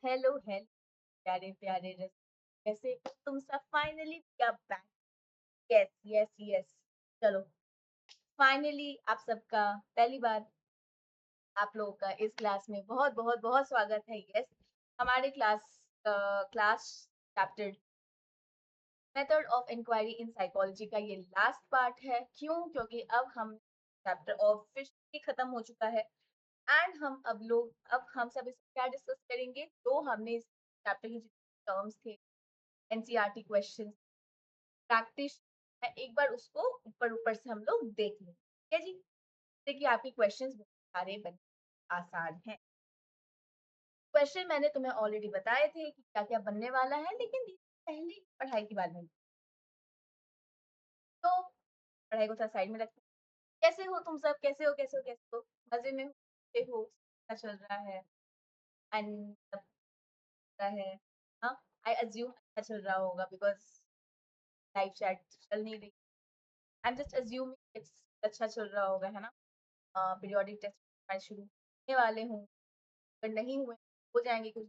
Hello hello प्यारे प्यारे कैसे हो तुम सब? फाइनली क्या बैक। Yes yes yes. चलो, फाइनली आप सबका पहली बार आप लोगों का इस क्लास में बहुत बहुत बहुत स्वागत है। यस, हमारे class chapter method of inquiry in psychology का ये लास्ट पार्ट है। क्यों? क्योंकि अब हम चैप्टर ऑफ फिश खत्म हो चुका है। एंड अब हम सब इस क्या डिस्कस करेंगे, जो हमने इस चैप्टर की जितने टर्म्स थे, एनसीईआरटी क्वेश्चन, प्रैक्टिस है, एक बार उसको ऊपर ऊपर से हम लोग देख लें। ठीक है जी? देखिए आपके क्वेश्चंस बहुत सारे बने, आसान हैं। क्वेश्चन मैंने तुम्हें ऑलरेडी बताए थे कि क्या क्या बनने वाला है, लेकिन पहली पढ़ाई के बारे में तो पढ़ाई को थोड़ा साइड में रखते हैं। कैसे हो तुम सब? कैसे हो कैसे हो कैसे हो? मजे में हो? कैसे हो? क्या चल रहा है? एंड है, हाँ, आई अज्यूम अच्छा चल रहा होगा बिकॉज लाइव चैट चल नहीं रही। I am just assuming it's अच्छा चल रहा होगा, है ना? पीरियोडिक टेस्ट शुरू होने वाले हों, अगर नहीं हुए हो जाएंगे कुछ।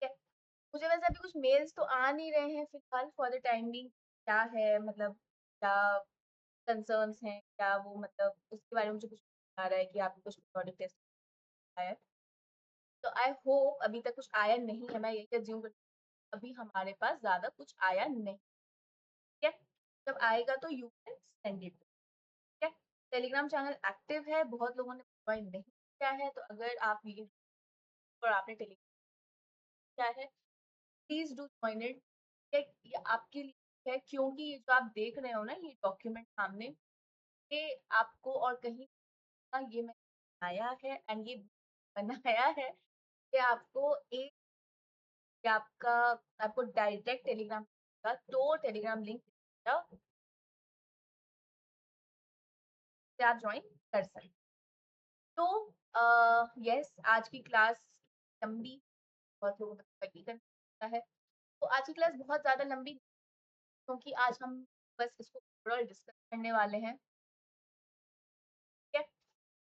ठीक है, मुझे वैसे अभी कुछ मेल्स तो आ नहीं रहे हैं फिलहाल फॉर द टाइम बिंग। क्या है मतलब, क्या कंसर्न्स हैं, क्या वो मतलब उसके बारे में मुझे कुछ आ रहा है कि आपको कुछ पीरियोडिक टेस्ट आया है। तो आई होप अभी तक कुछ आया नहीं है, मैं यही अज्यूम करती हूँ अभी हमारे पास ज्यादा कुछ आया नहीं। ठीक है, जब आएगा तो यू कैन सेंड इट। ठीक है, टेलीग्राम चैनल एक्टिव है, बहुत लोगों ने ज्वाइन नहीं किया है, तो अगर आप ये और आपने टेलीग्राम किया है, प्लीज डू ज्वाइन इट। ये आपके लिए है, क्योंकि ये जो आप देख रहे हो ना, ये डॉक्यूमेंट सामने, ये आपको और कहीं ना, ये मैंने बनाया है एंड ये बनाया है कि आपको एक, आपका आपको डायरेक्ट टेलीग्राम का, तो टेलीग्राम लिंक से आप ज्वाइन कर सकते। तो यस, आज की क्लास लंबी, बहुत लोगों को पता करना है, तो आज की क्लास बहुत ज़्यादा लंबी, क्योंकि आज हम बस इसको ओवरऑल डिस्कस करने वाले हैं। ठीक है,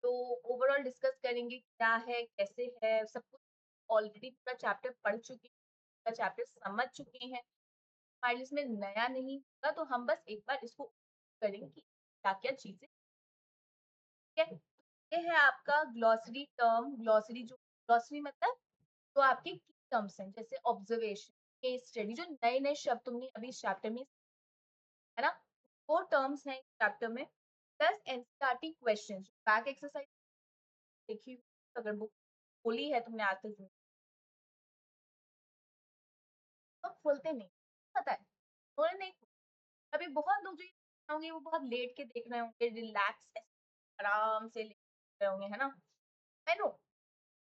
तो ओवरऑल डिस्कस करेंगे क्या है कैसे है सब कुछ। ऑलरेडी पूरा चैप्टर पढ़ चुके हैं, पूरा चैप्टर समझ चुके हैं, हमारे लिए इसमें नया नहीं होगा, तो हम बस एक बार इसको करेंगे कि क्या क्या चीज़ें। ठीक है, ये है आपका ग्लॉसरी टर्म। ग्लॉसरी जो ग्लॉसरी मतलब तो आपके की टर्म्स हैं, जैसे ऑब्जर्वेशन, केस स्टडी, जो नए नए शब्द तुमने अभी इस चैप्टर में, है ना, वो टर्म्स हैं इस चैप्टर में, plus NCERT questions, back exercise देखी अगर बुक खोली है तुमने आज तक, तो खोलते नहीं, पता है, उन्होंने नहीं। अभी बहुत लोग जो ये होंगे वो बहुत लेट के देख रहे होंगे, रिलैक्स आराम से देख रहे होंगे, है ना? आई नो,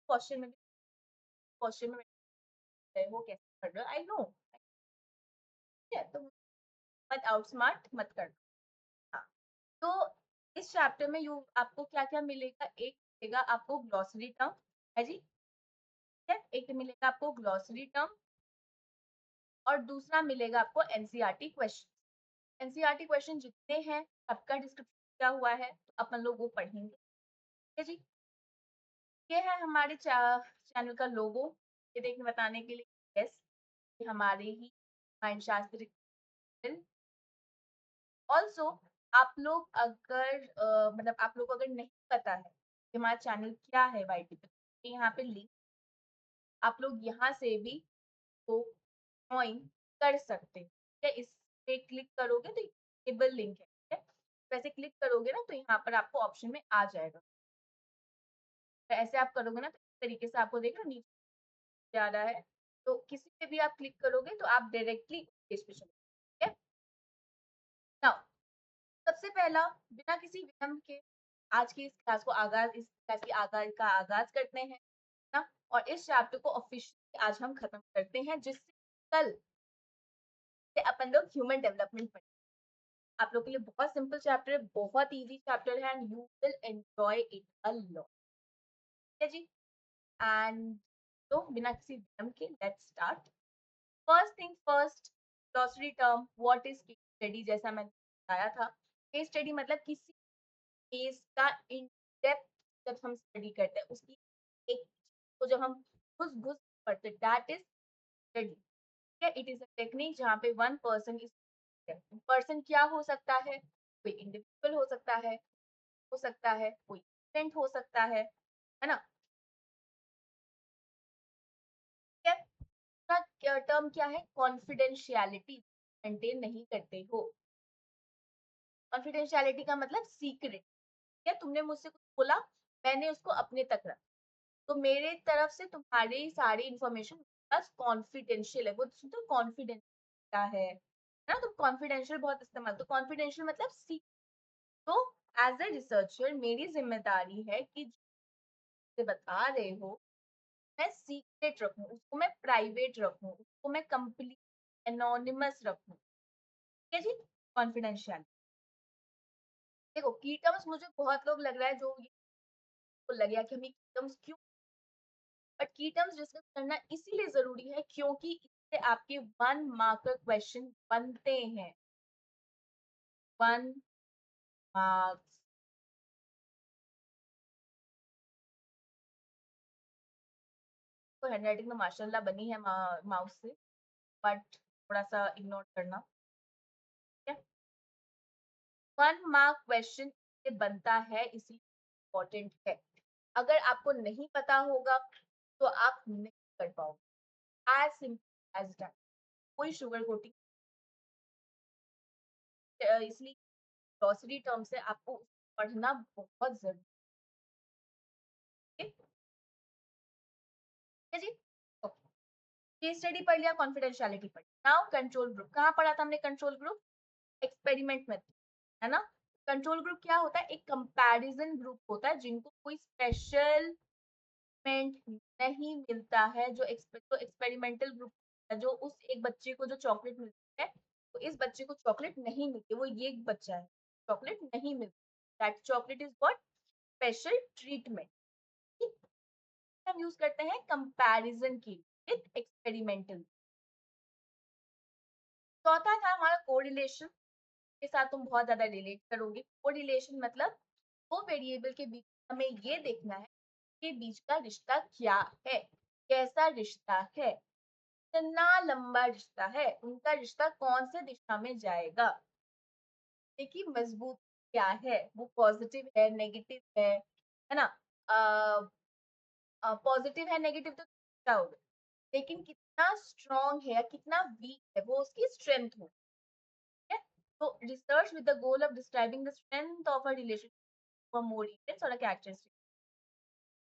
क्वेश्चन में क्वेश्चन में वो कैसे पढ़ रहे हो, आई नो। तो मत आउटस्मार्ट मत कर। हाँ, तो इस चैप्टर में यू आपको क्या क्या मिलेगा? एक मिलेगा आपको ग्लॉसरी टर्म, है जी, ठीक है, एक मिलेगा आपको ग्लॉसरी टर्म, और दूसरा मिलेगा आपको एनसीईआरटी क्वेश्चन। एनसीईआरटी क्वेश्चन जितने हैं सबका डिस्क्रिप्शन दिया हुआ है, तो अपन लोग वो पढ़ेंगे। ठीक है जी, ये है हमारे चैनल का लोगो, ये देखने बताने के लिए यस, ये हमारे ही माइंड शास्त्र। ऑल्सो आप लोग अगर मतलब आप लोग को अगर नहीं पता है कि हमारा चैनल क्या है वाईटी पे, तो यहाँ पे लिंक, आप लोग यहाँ से भी तो ज्वाइन कर सकते हैं। ठीक है, इस पे क्लिक करोगे तो टेबल लिंक है, ठीक है, वैसे क्लिक करोगे ना तो यहाँ पर आपको ऑप्शन में आ जाएगा। तो ऐसे आप करोगे ना तो इस तरीके से आपको देख रहे हो नीचे आ रहा है, तो किसी पे भी आप क्लिक करोगे तो आप डायरेक्टली पेज पे चलोगे। ठीक है, नाउ सबसे पहला, बिना किसी विलंब के आज की इस क्लास की आगाज का आगाज करते हैं ना, और इस चैप्टर को ऑफिशियली आज हम खत्म करते हैं, जिससे कल से अपन लोग ह्यूमन डेवलपमेंट पढ़ेंगे। आप लोग के लिए बहुत सिंपल चैप्टर है, बहुत इजी चैप्टर है, and you will enjoy it a lot. ठीक है जी, एंड तो बिना किसी विलंब के let's start. First thing first, glossary term, what is case study. जैसा मैंने बताया था, केस स्टडी मतलब किसी केस का इन डेप्थ जब हम स्टडी करते हैं उसकी एक को जब हम घुस-घुस पढ़ते हैं दैट इज़ स्टडी। ठीक है? इट इज़ अ टेक्निक जहाँ पे वन पर्सन इज़ पर्सन क्या हो सकता है? कोई इंडिविजुअल हो सकता है, कोई स्टूडेंट हो सकता है ना? क्या क्या टर्म क्या है? कॉन्फिडेंशियलिटी मेंटेन नहीं करते हो। कॉन्फिडेंशियलिटी का मतलब सीक्रेट। क्या तुमने मुझसे कुछ बोला, मैंने उसको अपने तक रखा। तो मेरे तरफ से तुम्हारी सारी इन्फॉर्मेशन बस कॉन्फिडेंशियल है। वो तो कॉन्फिडेंस क्या है ना? तुम कॉन्फिडेंशियल बहुत इस्तेमाल तो कॉन्फिडेंशियल मतलब सी तो एज अ रिसर्चर मेरी जिम्मेदारी है कि जो बता रहे हो मैं सीक्रेट रखूं, उसको मैं प्राइवेट रखूं, उसको मैं कंप्लीट एनोनिमस रखूं। ठीक है जी? कॉन्फिडेंशियल। देखो की टर्म्स मुझे बहुत लोग लग रहा है जो ये को लग गया कि हमें की टर्म्स क्यों, बट की टर्म्स डिस्कस करना इसीलिए जरूरी है क्योंकि इससे आपके वन मार्कर क्वेश्चन बनते हैं। One marks. तो हैंडराइटिंग तो माशाल्लाह बनी है माउस से, बट थोड़ा सा इग्नोर करना। ठीक है? वन मार्क क्वेश्चन से बनता है इसलिए इम्पोर्टेंट है। अगर आपको नहीं पता होगा तो आप नहीं कर पाओगे। As simple as that. कोई शुगर कोटिंग इसलिए ग्लॉसरी टर्म से आपको पढ़ना बहुत जरूरी है। ठीक है जी? केस स्टडी पढ़ लिया, कॉन्फिडेंशियलिटी पढ़ लिया। नाउ कंट्रोल ग्रुप कहाँ पढ़ा था हमने? कंट्रोल ग्रुप एक्सपेरिमेंट मेथड, है ना? कंट्रोल ग्रुप क्या होता है? एक कंपैरिजन ग्रुप होता है जिनको कोई स्पेशल ट्रीटमेंट नहीं मिलता है, जो एक्सपेरिमेंटल ग्रुप है, जो उस एक बच्चे को जो चॉकलेट मिलती है, तो इस बच्चे को चॉकलेट नहीं मिलती, वो ये एक बच्चा है, चॉकलेट नहीं मिलती। That chocolate is what? Special treatment. हम यूज करते हैं कंपैरिजन की विद एक्सपेरिमेंटल। चौथा था हमारा कोरिलेशन, के साथ तुम बहुत ज्यादा रिलेट करोगे। कोरिलेशन मतलब दो वेरिएबल के बीच हमें ये देखना है कि बीच का रिश्ता क्या है, कैसा रिश्ता है, कितना लंबा रिश्ता है, उनका रिश्ता कौन से दिशा में जाएगा। देखिए मजबूत क्या है, वो पॉजिटिव है नेगेटिव है ना? पॉजिटिव है नेगेटिव तो क्या होगा, लेकिन कितना स्ट्रॉन्ग है या कितना वीक है वो उसकी स्ट्रेंथ हो। है? तो research with the goal of describing the strength of a relationship for more events और कैरेक्टरिस्टिक।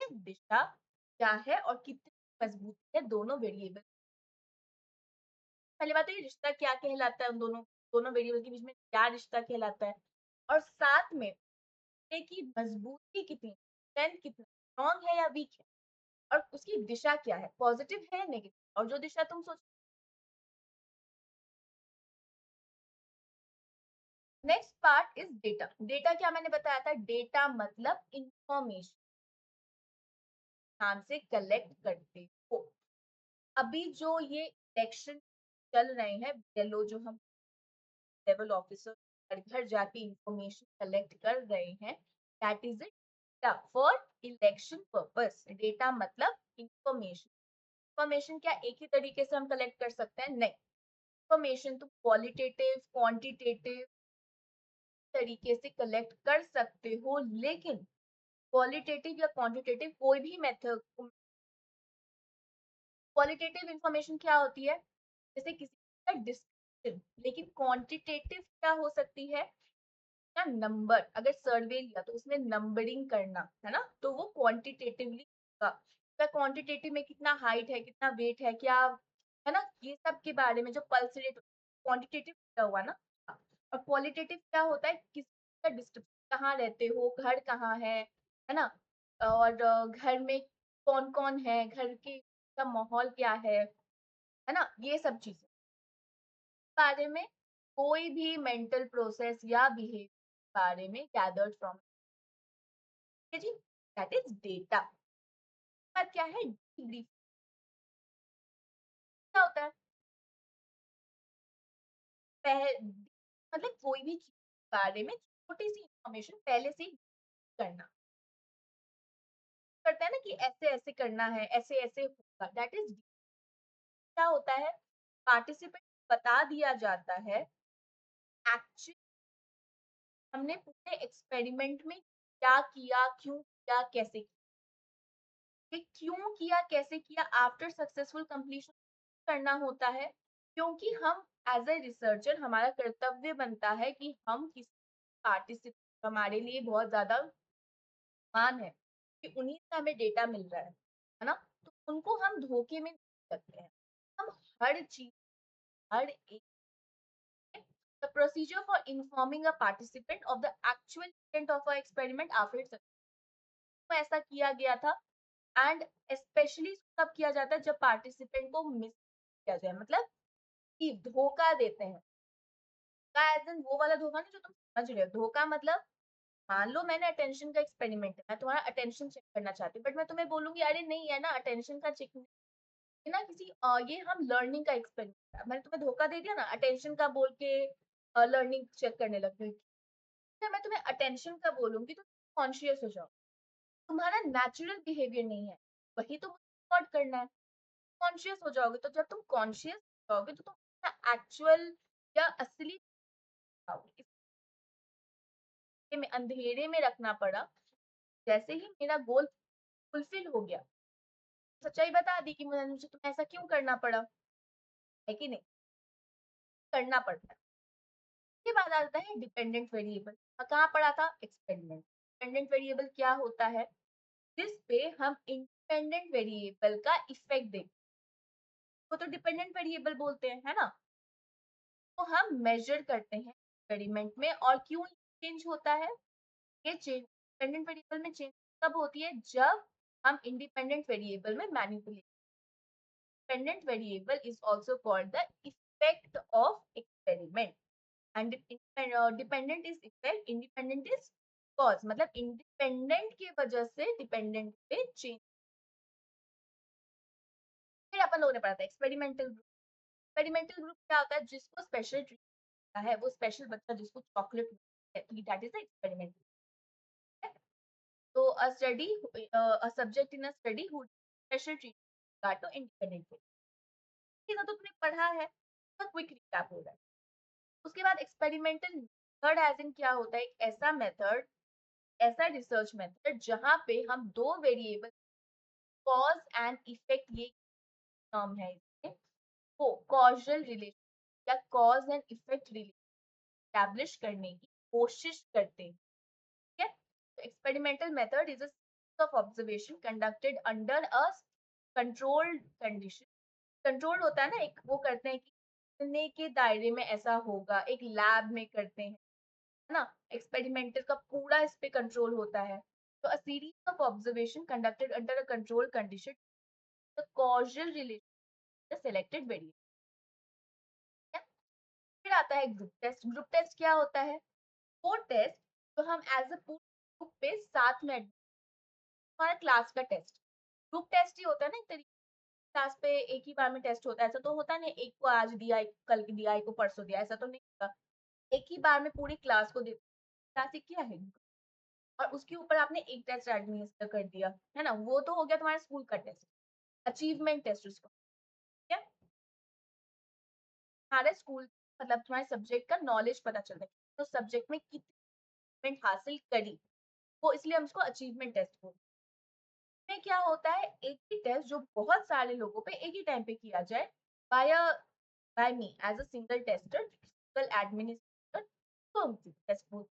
दिशा क्या है और कितनी मजबूत है दोनों वेरिएबल। पहली बात तो ये रिश्ता क्या कहलाता है, उन दोनों दोनों वेरिएबल के बीच में क्या रिश्ता कहलाता है, और साथ में ये की मजबूती कितनी, स्ट्रेंथ कितना स्ट्रॉन्ग है या वीक है, और उसकी दिशा क्या है, पॉजिटिव है नेगेटिव, और जो दिशा तुम सोच। Next part is data. Data क्या मैंने बताया था? डेटा मतलब इंफॉर्मेशन ध्यान से कलेक्ट करते हो। अभी जो ये इलेक्शन चल रहे हैं, येलो जो हम लेवल ऑफिसर घर घर जाके इंफॉर्मेशन कलेक्ट कर रहे हैं, that is it for election purpose. Data मतलब इंफॉर्मेशन। इंफॉर्मेशन क्या एक ही तरीके से हम कलेक्ट कर सकते हैं? नहीं। इंफॉर्मेशन तो क्वालिटेटिव क्वांटिटेटिव तरीके से कलेक्ट कर सकते हो, लेकिन क्वालिटेटिव या क्वांटिटेटिव कोई भी मेथड। क्वालिटेटिव इंफॉर्मेशन क्या होती है? जैसे किसी का डिस्क्रिप्शन। लेकिन क्वांटिटेटिव क्या हो सकती है? ना नंबर, अगर सर्वे लिया तो उसमें नंबरिंग करना है ना, तो वो क्वांटिटेटिवली होगा। क्वांटिटेटिव में कितना हाइट है, कितना वेट है, क्या है ना, ये सब के बारे में जो पल्स रेट, क्वांटिटेटिव क्या हुआ ना। हाँ, और क्वालिटेटिव क्या होता है? किसका डिस्ट्रिक्ट, कहाँ रहते हो, घर कहाँ है ना, और घर में कौन कौन है, घर के का माहौल क्या है ना, ये सब चीजें बारे में कोई भी मेंटल प्रोसेस या बिहेवियर बारे में गैदर्ड फ्रॉम जी, दैट इज डेटा। बात क्या है? डीब्रीफ क्या होता है? मतलब कोई भी चीज के बारे में छोटी सी इंफॉर्मेशन पहले से ही करना। करते हैं ना कि ऐसे-ऐसे करना है, ऐसे-ऐसे होगा, दैट इज़ क्या होता है, पार्टिसिपेंट बता दिया जाता है एक्चुअली हमने पूरे एक्सपेरिमेंट में क्या किया, क्यों किया, कैसे किया। ये क्यों किया, कैसे किया आफ्टर सक्सेसफुल कंप्लीशन करना होता है क्योंकि हम एज अ रिसर्चर हमारा कर्तव्य बनता है कि हम किसी पार्टिसिपेंट हमारे लिए बहुत ज्यादा मान है कि उन्हीं से हमें डेटा मिल रहा है ना? तो उनको हम धोखे में नहीं करते हैं। हम हर चीज हर एक the procedure for informing a participant of the actual intent of our experiment after its तो ऐसा किया गया था एंड स्पेशली तब किया जाता है जब पार्टिसिपेंट को मिस किया जाए मतलब कि धोखा देते हैं धोखा एज इन वो वाला धोखा नहीं जो तुम समझ रहे हो धोखा मतलब मान लो मैंने अटेंशन का एक्सपेरिमेंट है मैं तुम्हारा अटेंशन चेक करना चाहती हूँ बट मैं तुम्हें बोलूंगी अरे नहीं है ना अटेंशन का चेक ये ना किसी ये हम लर्निंग का एक्सपेरिमेंट है मैंने तुम्हें धोखा दे दिया ना अटेंशन का बोल के लर्निंग चेक करने लग गई फिर मैं तुम्हें अटेंशन का बोलूंगी तो कॉन्शियस हो जाओ तुम्हारा नेचुरल बिहेवियर नहीं है वही तो मुझे रिकॉर्ड करना है कॉन्शियस हो जाओगे तो जब तुम कॉन्शियस हो जाओगे तो तुम एक्चुअल या असली पाओगे इसलिए में अंधेरे में रखना पड़ा जैसे ही मेरा गोल फुलफिल हो गया सच्चाई बता दी कि मुझे तुम्हें ऐसा क्यों करना पड़ा है कि नहीं करना पड़ता है उसके बाद आता है डिपेंडेंट वेरिएबल कहाँ पड़ा था एक्सपेरिमेंट डिपेंडेंट वेरिएबल क्या होता है जिस पे हम इंडिपेंडेंट वेरिएबल का इफेक्ट देखते हैं वो तो डिपेंडेंट वेरिएबल बोलते हैं है ना तो हम मेजर करते हैं एक्सपेरिमेंट में और क्यों चेंज होता है ये चेंज डिपेंडेंट वेरिएबल में चेंज कब होती है जब हम इंडिपेंडेंट वेरिएबल में manipulate dependent variable is also called the effect of experiment and dependent is effect independent is cause मतलब independent की वजह से dependent पे change फिर अपन लोगों ने पढ़ा था एक्सपेरिमेंटल ग्रुप क्या होता है जिसको स्पेशल ट्रीट है वो स्पेशल बच्चा जिसको chocolate that is the experiment so a study a subject in a study who special treatment regard to independent तो तुमने पढ़ा है तो क्विक रिकैप हो रहा है उसके बाद एक्सपेरिमेंटल मेथड एज इन क्या होता है एक ऐसा मेथड ऐसा रिसर्च मेथड जहां पे हम दो वेरिएबल कॉज एंड इफेक्ट ये टर्म है इसमें वो कॉजल रिलेशन या cause and effect relation establish करने की कोशिश करते हैं ठीक है तो experimental method is a of observation conducted under a controlled condition control होता है ना एक वो करते हैं कि इतने के दायरे में ऐसा होगा एक लैब में करते हैं है ना एक्सपेरिमेंटल का पूरा इस पे कंट्रोल होता है तो a series of observation conducted under a control condition the causal relation the selected variable फिर आता है ग्रुप टेस्ट क्या होता है वो टेस्ट तो हम एज अ ग्रुप पे साथ में हमारा क्लास का टेस्ट ग्रुप टेस्ट ही होता है ना एक तरीके क्लास पे एक ही बार में टेस्ट होता है ऐसा तो होता नहीं एक को आज दिया एक कल दिया एक को परसों दिया ऐसा तो नहीं होता एक ही बार में पूरी क्लास को देते क्लास एक क्या है और उसके ऊपर आपने एक टेस्ट एडमिनिस्टर कर दिया है ना वो तो हो गया तुम्हारा स्कूल का टेस्ट अचीवमेंट टेस्ट उसको ठीक है तुम्हारे स्कूल मतलब तुम्हारे सब्जेक्ट का नॉलेज पता चलता है तो सब्जेक्ट में कितनी अचीवमेंट हासिल करी वो इसलिए हम उसको अचीवमेंट टेस्ट बोलते हैं में क्या होता है एक ही टेस्ट जो बहुत सारे लोगों पे एक ही टाइम पे किया जाए by by me as a single tester single administrator तो हम टेस्ट बोलते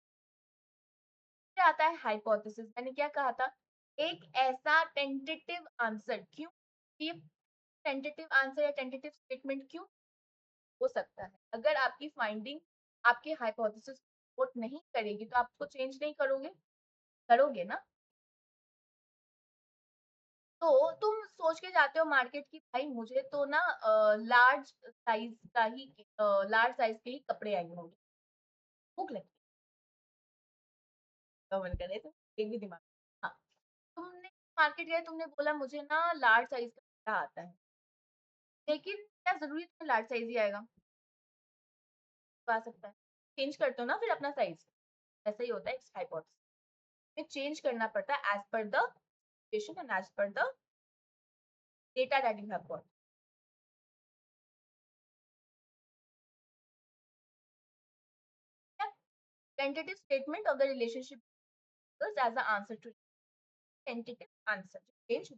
हैं आता है हाइपोथेसिस मैंने क्या कहा था एक ऐसा टेंटेटिव आंसर क्यों ये टेंटेटिव आंसर या टेंटेटिव स्टेटमेंट क्यों हो सकता है अगर आपकी फाइंडिंग आपके हाइपोथेसिस सपोर्ट नहीं करेगी तो आप उसको चेंज नहीं करोगे करोगे ना तो तुम सोच के जाते हो मार्केट की भाई मुझे तो ना लार्ज साइज के ही कपड़े आएंगे होंगे भूख लगी तो मन करे तो एक भी दिमाग हाँ तुमने मार्केट गए तुमने बोला मुझे ना लार्ज साइज का कपड़ा आता है लेकिन क्या जरूरी तुम्हें लार्ज साइज ही आएगा तो आ सकता है चेंज करते हो ना फिर अपना साइज ऐसा ही होता है हाइपोथेसिस में चेंज करना पड़ता है एज पर the situation and as per the data that you have got. Yeah. Tentative statement of the relationship as the answer to tentative answer. Change.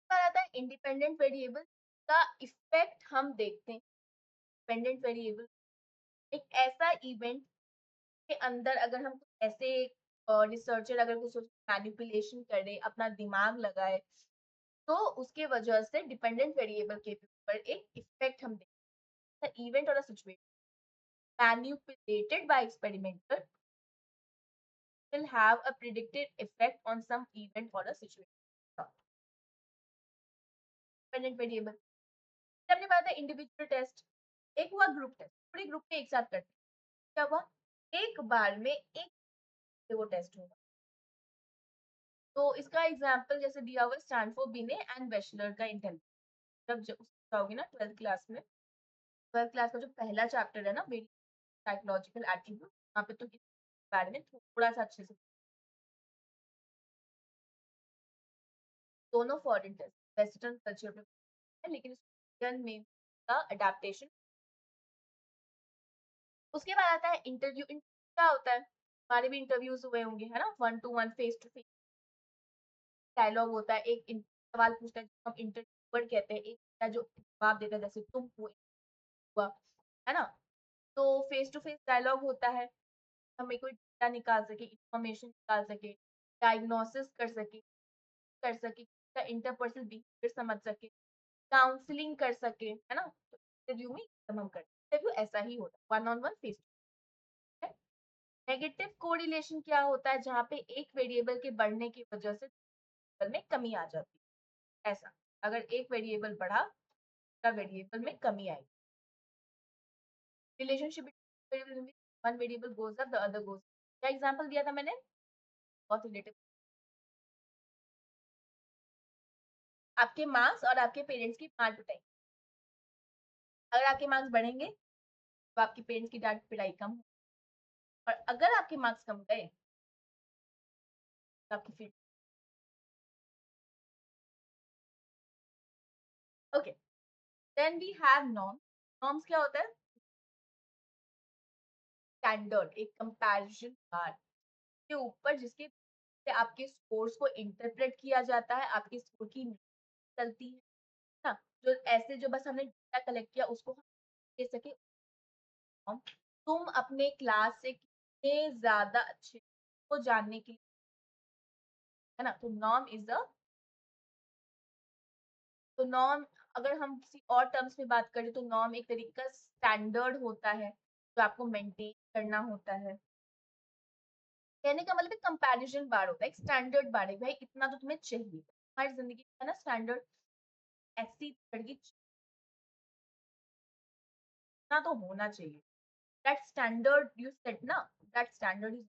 पर आता है इंडिपेंडेंट वेरिएबल का इफेक्ट हम देखते हैं। डिपेंडेंट वेरिएबल एक ऐसा इवेंट के अंदर अगर हम ऐसे रिसर्चर अगर कुछ मैनिपुलेशन करे अपना दिमाग लगाए तो उसके वजह से डिपेंडेंट वेरिएबल के ऊपर एक इफेक्ट हम देखते हैं। इवेंट और situation manipulated by experimenter will have a predicted effect on some event or a situation. Dependent variable हमने पढ़ा था इंडिविजुअल टेस्ट, एक हुआ ग्रुप टेस्ट, पूरे ग्रुप में एक साथ करते हैं। क्या हुआ? एक बार में एक से वो टेस्ट होगा। तो इसका एग्जांपल जैसे दिया हुआ स्टैनफोर्ड बिने एंड बैचलर का इंटेलिजेंस। जब जाओगे ना 12th क्लास में, 12th क्लास का जो पहला चैप्टर है ना वेरी साइकोलॉजिकल एट्रीब्यूट, वहाँ पे तो इस बारे में थोड़ा सा अच्छे से दोनों फॉरेन टेस्ट वेस्टर्न कल्चर में है, लेकिन इंडियन में का अडेप्टेशन। उसके बाद आता है इंटरव्यू। क्या होता है? हमारे भी इंटरव्यूज हुए होंगे है ना, 1 to 1 face to face dialogue होता है। एक सवाल पूछता है हम इंटरव्यूअर कहते हैं, एक होता है जो जवाब देता है जैसे तुम हुआ है ना। तो फेस टू फेस डायलॉग होता है, हमें कोई डेटा निकाल सके, इंफॉर्मेशन निकाल सके, डायग्नोसिस कर सके इंटरपर्सनल बिहेवियर समझ सके, काउंसलिंग कर सके है ना। तो इंटरव्यू में हम करते इंटरव्यू ऐसा ही होता है, one on one face to. Negative correlation क्या होता है? जहाँ पे एक वेरिएबल के बढ़ने की वजह से में कमी आ जाती है। ऐसा अगर एक वेरिएबल बढ़ा तो वेरिएबल में कमी आएगी। Relationship one variable goes up the other goes. क्या एग्जांपल दिया था मैंने? बहुत रिलेटिव। आपके मार्क्स और आपके पेरेंट्स की डांट पिटाई, अगर आपके मार्क्स बढ़ेंगे तो आपके पेरेंट्स की डांट पिटाई कम हो, और अगर आपके मार्क्स कम गए तो आपकी फिर okay. Then we have norm. Norms क्या होता है? स्टैंडर्ड, एक कंपैरिजन बार के ऊपर जिसके से आपके स्कोर्स को इंटरप्रेट किया जाता है, आपके स्कोर की चलती है ना। जो ऐसे जो बस हमने डेटा कलेक्ट किया उसको हम दे सके। तुम अपने क्लास से कितने ज्यादा अच्छे को जानने के लिए है ना। तो नॉर्म इज अ तो नॉर्म अगर हम किसी और टर्म्स में बात करें तो नॉर्म एक तरीके का स्टैंडर्ड होता है जो आपको मेंटेन करना होता है। कहने का मतलब कंपैरिजन बार होता है, एक स्टैंडर्ड बार है, भाई इतना तो तुम्हें चाहिए हमारी जिंदगी में है ना। स्टैंडर्ड ऐसी लड़की इतना तो होना चाहिए। दैट स्टैंडर्ड यू सेट ना, दैट स्टैंडर्ड इज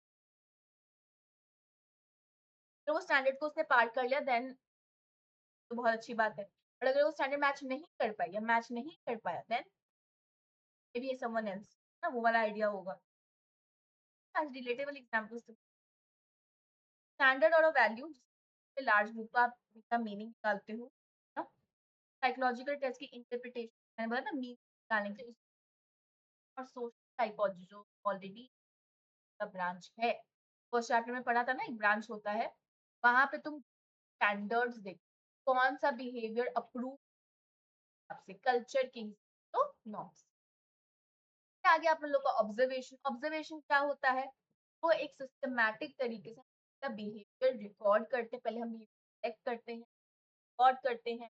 तो वो स्टैंडर्ड को उसने पार कर लिया देन तो बहुत अच्छी बात है। और अगर वो स्टैंडर्ड मैच नहीं कर पाई या मैच नहीं कर पाया then may be someone else ना, वो वाला आइडिया होगा। आज रिलेटेबल एग्जांपल्स स्टैंडर्ड और वैल्यू लार्ज ग्रुप का आप इसका मीनिंग निकालते हो ना। साइकोलॉजिकल टेस्ट की इंटरप्रिटेशन मैंने बोला ना मीनिंग निकालने के लिए। और सोशल साइकोलॉजी जो ऑलरेडी का ब्रांच है, फर्स्ट चैप्टर में पढ़ा था ना, एक ब्रांच होता है, वहां पे तुम स्टैंडर्ड्स देख कौन सा बिहेवियर अप्रूव आपसे कल्चर की तो नॉर्म्स। आगे आप लोग का ऑब्जर्वेशन। ऑब्जर्वेशन क्या होता है? वो एक सिस्टमैटिक तरीके से बिहेवियर रिकॉर्ड करते हैं। पहले हम चेक करते हैं, रिकॉर्ड करते हैं,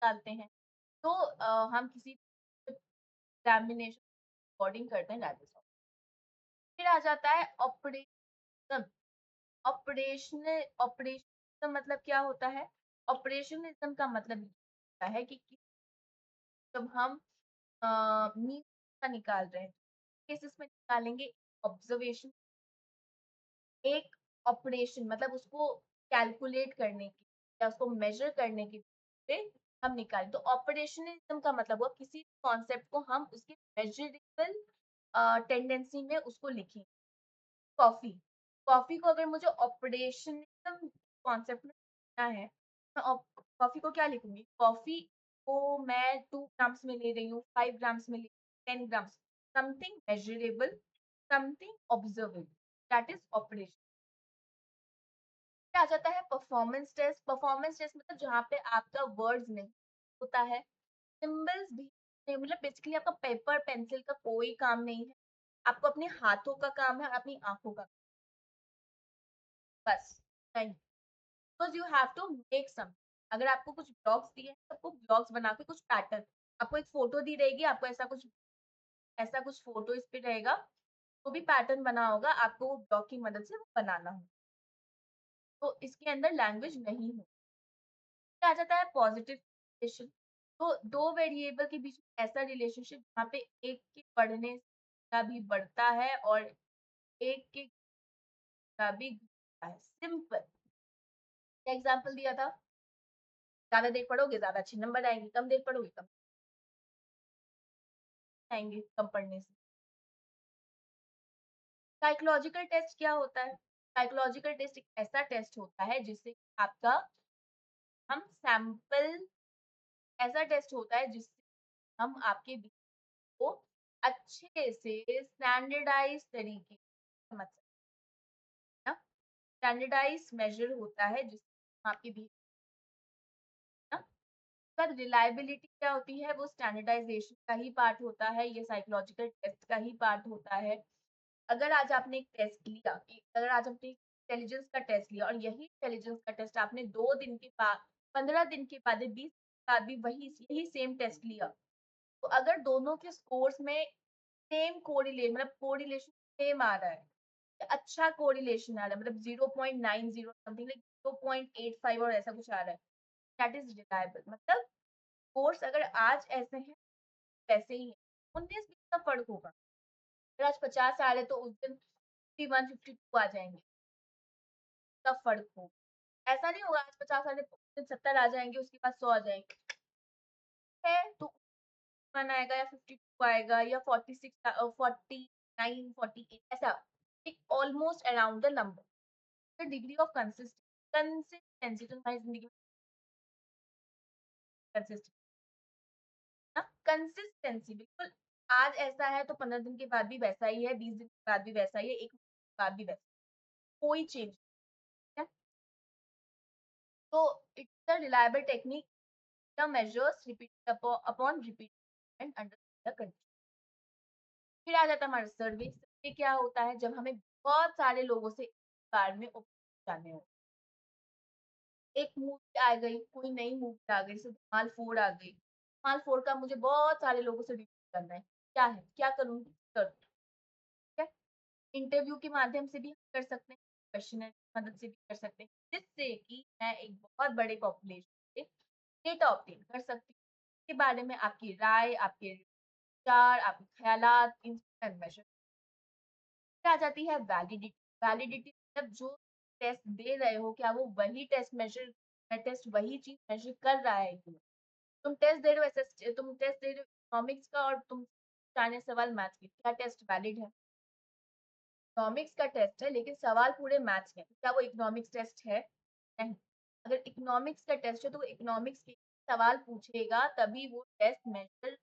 डालते हैं। तो हम किसी एग्जामिनेशन रिकॉर्डिंग करते हैं डाटा। फिर आ जाता है ऑपरेशन। ऑपरेशन मतलब क्या होता है? ऑपरेशनिज्म का मतलब होता है कि जब हम मीन का निकाल रहे हैं केसेस में निकालेंगे ऑब्जर्वेशन। एक ऑपरेशन मतलब उसको कैलकुलेट करने की या उसको मेजर करने की पे हम निकालें। तो ऑपरेशनिज्म का मतलब हुआ किसी कॉन्सेप्ट को हम उसके मेजरेबल टेंडेंसी में उसको लिखेंगे। कॉफ़ी, कॉफ़ी को अगर मुझे ऑपरेशनल कॉन्सेप्ट में लिखना है, मैं कॉफ़ी को क्या लिखूँगी? कॉफ़ी को मैं 2 ग्राम्स में ले रही हूँ, 5 ग्राम्स में ले 10 grams, something measurable, something observable, that is operation. फिर आ जाता है परफॉर्मेंस टेस्ट। परफॉर्मेंस टेस्ट मतलब जहाँ पे आपका वर्ड्स नहीं होता है, सिंबल्स भी नहीं, मतलब बेसिकली आपका पेपर पेंसिल का कोई काम नहीं है। आपको अपने हाथों का काम है और अपनी आँखों का, बस। नहीं, because you have to make some. अगर आपको कुछ ब्लॉक्स दिए हैं, तो आपको ब्लॉक्स बना के कुछ पैटर्न, आपको एक फ़ोटो दी रहेगी, आपको ऐसा कुछ फ़ोटो इस पे रहेगा, तो भी पैटर्न बना होगा, आपको वो ब्लॉक की मदद से वो बनाना हो। तो इसके अंदर लैंग्वेज नहीं हो। फिर आ जाता है पॉजिटिव रिलेशन। तो 2 वेरिएबल के बीच में ऐसा रिलेशनशिप जहाँ पे एक के पढ़ने का भी बढ़ता है और एक के का भी घटता है। सिंपल। क्या एग्ज़ाम्पल दिया था? ज़्यादा देर पढ़ोगे, ज़्यादा अच्छे नंबर आएँगे, कम देर पढ़ोगे, कम आएँगे, कम पढ़ने से। साइकोलॉजिकल टेस्ट क्या होता है? साइकोलॉजिकल टेस्ट एक ऐसा टेस्ट होता है जिससे आपका हम सैंपल ऐसा टेस्ट होता है जिससे हम आपके को अच्छे से स्टैंडर्डाइज़ तरीके से समझ सकते हैं ना। स्टैंडर्डाइज़ मेजर होता है जिससे हम आपके ना, पर रिलायबिलिटी क्या होती है, वो स्टैंडर्डाइज़ेशन का ही पार्ट होता है, ये साइकोलॉजिकल टेस्ट का ही पार्ट होता है। अगर आज आपने एक टेस्ट लिया, अगर आज आपने इंटेलिजेंस का टेस्ट लिया और यही इंटेलिजेंस का टेस्ट आपने 2 दिन के बाद, 15 दिन के बाद या 20 दिन बाद भी वही यही सेम टेस्ट लिया, तो अगर दोनों के स्कोर्स में सेम कोरिलेशन सेम आ रहा है, अच्छा कोरिलेशन आ रहा है, मतलब 0.90 समथिंग लाइक 0.85 और ऐसा कुछ आ रहा है, दैट इज़ रिलायबल। मतलब स्कोर्स अगर आज ऐसे हैं, वैसे ही हैं, 19-20 का फ़र्क होगा। अगर आज 50 आ रहे हैं तो उस दिन 51, 52 आ जाएँगे, का फ़र्क होगा। ऐसा नहीं होगा आज 50 आ रहे तो उस दिन 70 आ जाएँगे, उसके बाद 100 आ जाएँगे। है तो 1 आएगा या 52 आएगा या 46 49, 48 ऐसा, एक almost around the number. The degree of consistency तो हमारी ज़िंदगी में कंसिस्टेंसी ना, कंसिस्टेंसी बिल्कुल आज ऐसा है तो 15 दिन के बाद भी वैसा ही है, 20 दिन के बाद भी वैसा ही है, 1 महीने के बाद भी वैसा, कोई चेंज नहीं है। तो it's a reliable technique the measures repeated upon repeated and under the condition. फिर आ जाता है हमारा सर्वे। सर्वे क्या होता है, जब हमें बहुत सारे लोगों से एक बार में ओपिनियन जानने हो। एक मूवी आ गई, कोई नई मूवी आ गई, जैसे धमाल 4 आ गई। धमाल 4 का मुझे बहुत सारे लोगों से रिव्यू करना है। क्या है? क्या करूँगी? सर्च, ठीक है? इंटरव्यू के माध्यम से भी हम कर सकते हैं, क्वेश्चनर की मदद से भी कर सकते हैं, जिससे कि मैं एक बहुत बड़े पॉपुलेशन से डेटा ऑब्टेन कर सकती हूँ। इसके बारे में आपकी राय, आपके विचार, आपके ख़यालात इन मेजर फिर आ जाती है वैलिडिटी। वैलिडिटी मतलब जो टेस्ट दे रहे हो, क्या वो वही टेस्ट वही चीज़ मेजर कर रहा है कि नहीं? तुम टेस्ट दे रहे हो इकोनॉमिक्स का और तुम 4 सवाल मैथ्स के, क्या टेस्ट वैलिड है? इकोनॉमिक्स का टेस्ट है लेकिन सवाल पूरे मैथ्स के हैं, क्या वो इकोनॉमिक्स टेस्ट है? नहीं। अगर इकोनॉमिक्स का टेस्ट है तो वो इकोनॉमिक्स के सवाल पूछेगा, तभी वो टेस्ट मेजर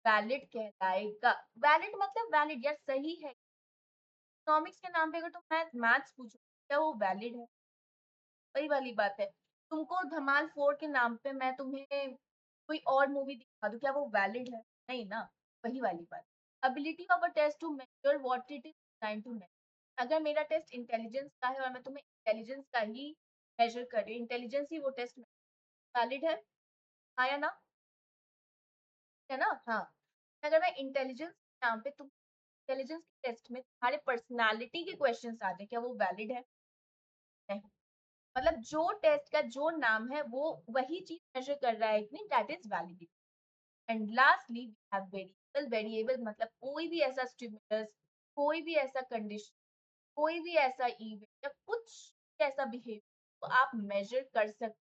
वैलिड कहलाएगा। वैलिड मतलब वैलिड यार, सही है। इकोनॉमिक्स के नाम पे अगर तुम मैथ्स पूछो, क्या वो वैलिड है? वही वाली बात है। तुमको धमाल 4 के नाम पे मैं तुम्हें कोई और मूवी दिखा दूँ, क्या वो वैलिड है? नहीं ना, वही वाली बात। Ability of a test to measure what it is designed to measure. अगर मेरा टेस्ट इंटेलिजेंस का है और मैं तुम्हें इंटेलिजेंस का ही मेजर कर रही हूँ, इंटेलिजेंस ही वो टेस्ट वैलिड है? हाँ या ना? है ना? हाँ। अगर मैं इंटेलिजेंस के नाम पे तुम इंटेलिजेंस के टेस्ट में तुम्हारे पर्सनैलिटी के क्वेश्चन्स आ जाएँ, क्या वो वैलिड है? नहीं। मतलब जो टेस्ट का जो नाम है वो वही चीज़ मेज़र कर रहा है कि नहीं, that is validity. And lastly we have variable. Variable मतलब कोई भी ऐसा स्टिमुलस, कोई भी ऐसा कंडीशन, कोई भी ऐसा इवेंट या कुछ ऐसा बिहेवियर तो आप मेज़र कर सकते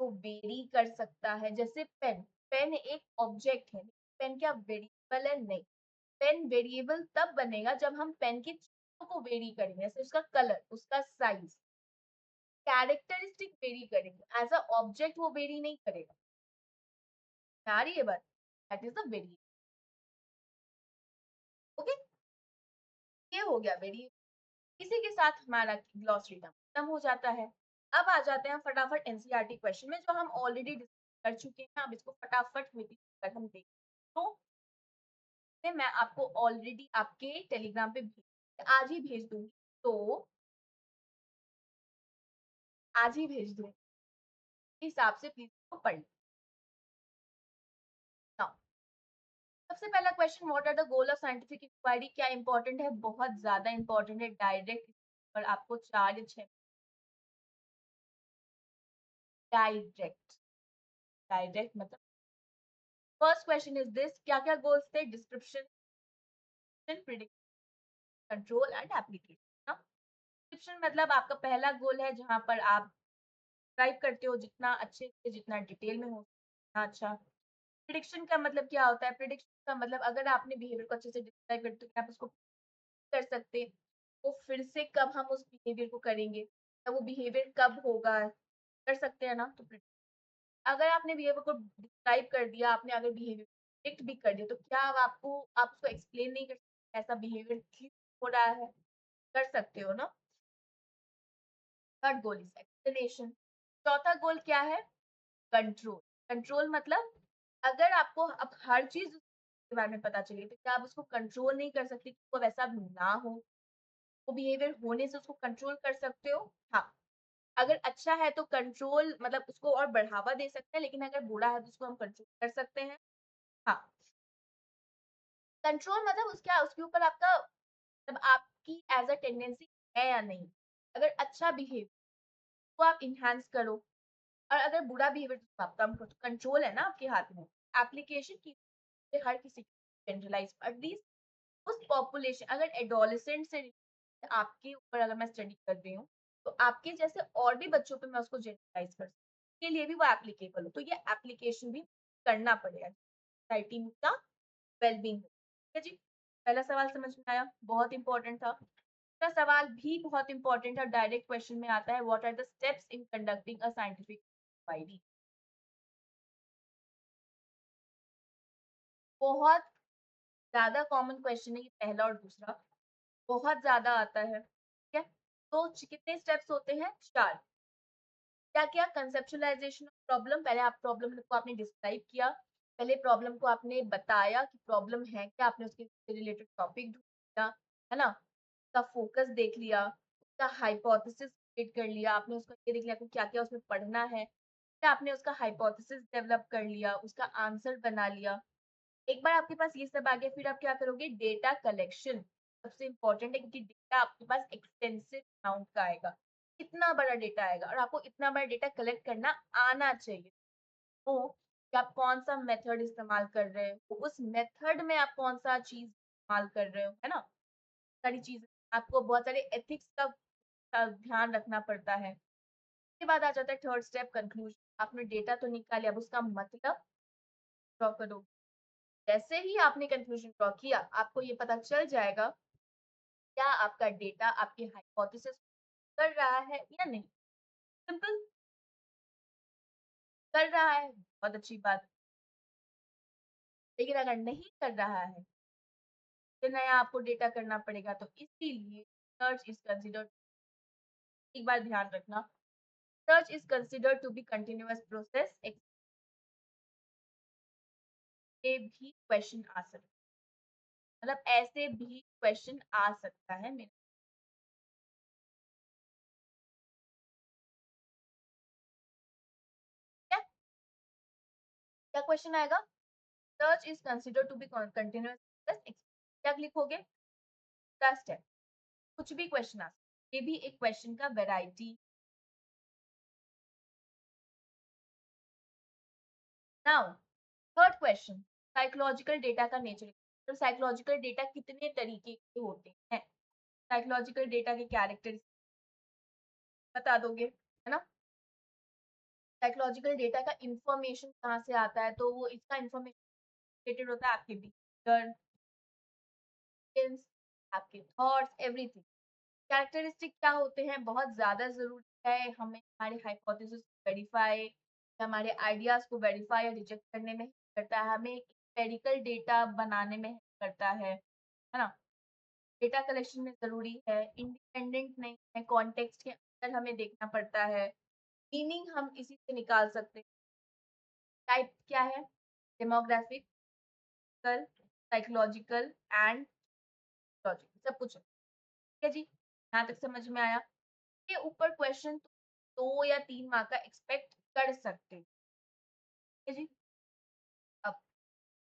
हो, वेरी कर सकता है। जैसे पेन, पेन एक ऑब्जेक्ट है, पेन क्या वेरिएबल है? नहीं। पेन वेरिएबल तब बनेगा जब हम पेन की चीजों को वेरी करेंगे, जैसे उसका कलर, उसका साइज, कैरेक्टरिस्टिक वेरी करेंगे। एज अ ऑब्जेक्ट वो वेरी नहीं करेगा। आ रही है बात? That is the very. Okay, ये हो गया वेरी। इसी के साथ हमारा ग्लॉसरी टर्म खत्म हो जाता है। अब आ जाते हैं फटाफट एनसीईआरटी क्वेश्चन में, जो हम ऑलरेडी डिस्कस कर चुके हैं। अब इसको फटाफट रिपीट कर हम देखें तो मैं आपको ऑलरेडी आपके टेलीग्राम पे आज ही भेज दूंगी, तो आज ही भेज दूंगी, इस हिसाब से प्लीज इसको पढ़ लेना। सबसे पहला question, what are the goal of scientific inquiry? क्या इंपॉर्टेंट है? बहुत ज्यादा इंपॉर्टेंट है। डायरेक्ट और आपको 4 या 6 डायरेक्ट, डायरेक्ट मतलब फर्स्ट क्वेश्चन इज दिस, क्या क्या गोल्स थे? Description, prediction, control and application. Description मतलब आपका पहला गोल है जहां पर आप डिस्क्राइब करते हो जितना अच्छे से, जितना डिटेल में हो उतना अच्छा। प्रिडिक्शन का मतलब क्या होता है? प्रिडिक्शन का मतलब अगर आपने बिहेवियर को अच्छे से डिस्क्राइब करते हो, आप उसको कर सकते हैं वो फिर से कब हम उस बिहेवियर को करेंगे, या वो बिहेवियर कब होगा, कर सकते हैं ना। तो अगर आपने बिहेवियर को डिस्क्राइब कर दिया, आपने अगर बिहेवियर प्रिडिक्ट भी कर दिया, तो क्या अब आप उसको एक्सप्लेन नहीं कर सकते ऐसा बिहेवियर क्यों हो रहा है? कर सकते हो ना। Third goal is explanation. चौथा गोल क्या है? कंट्रोल। कंट्रोल मतलब अगर आपको अब हर चीज के बारे में पता चले, तो क्या आप उसको कंट्रोल नहीं कर सकते कि वो वैसा ना हो? वो बिहेवियर होने से उसको कंट्रोल कर सकते हो। हाँ, अगर अच्छा है तो कंट्रोल मतलब उसको और बढ़ावा दे सकते हैं, लेकिन अगर बुरा है तो उसको हम कंट्रोल कर सकते हैं। हाँ, कंट्रोल मतलब उसका उसके ऊपर आपका मतलब आपकी एज अ टेंडेंसी है या नहीं। अगर अच्छा बिहेव तो आप इनहांस करो, और अगर बुरा बिहेवियर तो आप कम करो। कंट्रोल है ना आपके हाथ में। एप्लीकेशन की हर किसी जनरलाइज एटलीस्ट उस पॉपुलेशन, अगर एडोलेसेंट से आपके ऊपर अगर मैं स्टडी कर रही हूँ, तो आपके जैसे और भी बच्चों पे मैं उसको जनरलाइज कर सकती हूँ, के लिए भी वो एप्लीकेबल हो, तो ये एप्लीकेशन भी करना पड़ेगा सोसाइटी का वेलबींग। ठीक है जी, पहला सवाल समझ में आया, बहुत इंपॉर्टेंट था। दूसरा सवाल भी बहुत इंपॉर्टेंट है, डायरेक्ट क्वेश्चन में आता है, what are the steps in conducting a scientific inquiry? बहुत ज्यादा कॉमन क्वेश्चन है ये, पहला और दूसरा बहुत ज्यादा आता है। ठीक है, तो कितने स्टेप्स होते हैं? 4। क्या क्या? कंसेप्चुअलाइजेशन ऑफ प्रॉब्लम, पहले आप प्रॉब्लम को आपने डिस्क्राइब किया, पहले प्रॉब्लम को आपने बताया कि प्रॉब्लम है क्या, आपने उसके रिलेटेड टॉपिक ढूंढ लिया, है ना, उसका फोकस देख लिया, उसका हाइपोथेसिस क्रिएट कर लिया, आपने उसका ये देख लिया कि क्या क्या उसमें पढ़ना है, फिर आपने उसका हाइपोथेसिस डेवलप कर लिया, उसका आंसर बना लिया। एक बार आपके पास ये सब आ गया, फिर आप क्या करोगे? डेटा कलेक्शन सबसे इंपॉर्टेंट है, क्योंकि डेटा आपके पास एक्सटेंसिव अमाउंट का आएगा, इतना बड़ा डेटा आएगा, और आपको इतना बड़ा डेटा कलेक्ट करना आना चाहिए। तो कि आप कौन सा मेथड इस्तेमाल कर रहे हो, उस मेथड में आप कौन सा चीज इस्तेमाल कर रहे हो, है ना, सारी चीजें। आपको बहुत सारे एथिक्स का ध्यान रखना पड़ता है। उसके बाद आ जाता है थर्ड स्टेप, कंक्लूजन। आपने डेटा तो निकाले, अब उसका मतलब ड्रॉ करो। जैसे ही आपने कंक्लूजन ड्रॉ किया, आपको ये पता चल जाएगा क्या आपका डेटा आपकी हाइपोथेसिस कर रहा है या नहीं। सिंपल, कर रहा है बहुत अच्छी बात, लेकिन अगर नहीं कर रहा है तो नया आपको डेटा करना पड़ेगा। तो इसीलिए सर्च इज कंसिडर्ड, एक बार ध्यान रखना, search is considered to be continuous process. ऐसे भी क्वेश्चन आ सकता है, मतलब ऐसे भी क्वेश्चन आ सकता है मेरे। क्या क्या क्वेश्चन आएगा? Search is considered to be continuous process, क्या लिखोगे? फर्स्ट है, कुछ भी क्वेश्चन आ सकता है, ये भी एक क्वेश्चन का variety. Now third question, psychological data का नेचर। तो साइकोलॉजिकल डेटा कितने तरीके के होते हैं? साइकोलॉजिकल डेटा के कैरेक्टर बता दोगे, है ना। साइकोलॉजिकल डेटा का इंफॉर्मेशन कहाँ से आता है? तो वो इसका इंफॉर्मेशन रिलेटेड होता है आपके बिहेवियर, एक्सपीरियंस, आपके थॉट्स, एवरीथिंग। कैरेक्टरिस्टिक क्या होते हैं, बहुत ज़्यादा ज़रूरी है हमें हमारे हाइपोथेसिस को वेरीफाई, हमारे आइडियाज़ को वेरीफाई या रिजेक्ट करने में हेल्प करता है, हमें एम्पिरिकल डेटा बनाने में हेल्प करता है ना? डेटा कलेक्शन में ज़रूरी है, इंडिपेंडेंट नहीं है, कॉन्टेक्स्ट के अंदर हमें देखना पड़ता है, मीनिंग हम इसी से निकाल सकते हैं। टाइप क्या है? डेमोग्राफिक, कल, साइकोलॉजिकल एंड लॉजिकल सब कुछ है। ठीक है जी? यहाँ तक समझ में आया? के ऊपर क्वेश्चन 2 या 3 मार्क का एक्सपेक्ट कर सकते हैं। ठीक है जी? अब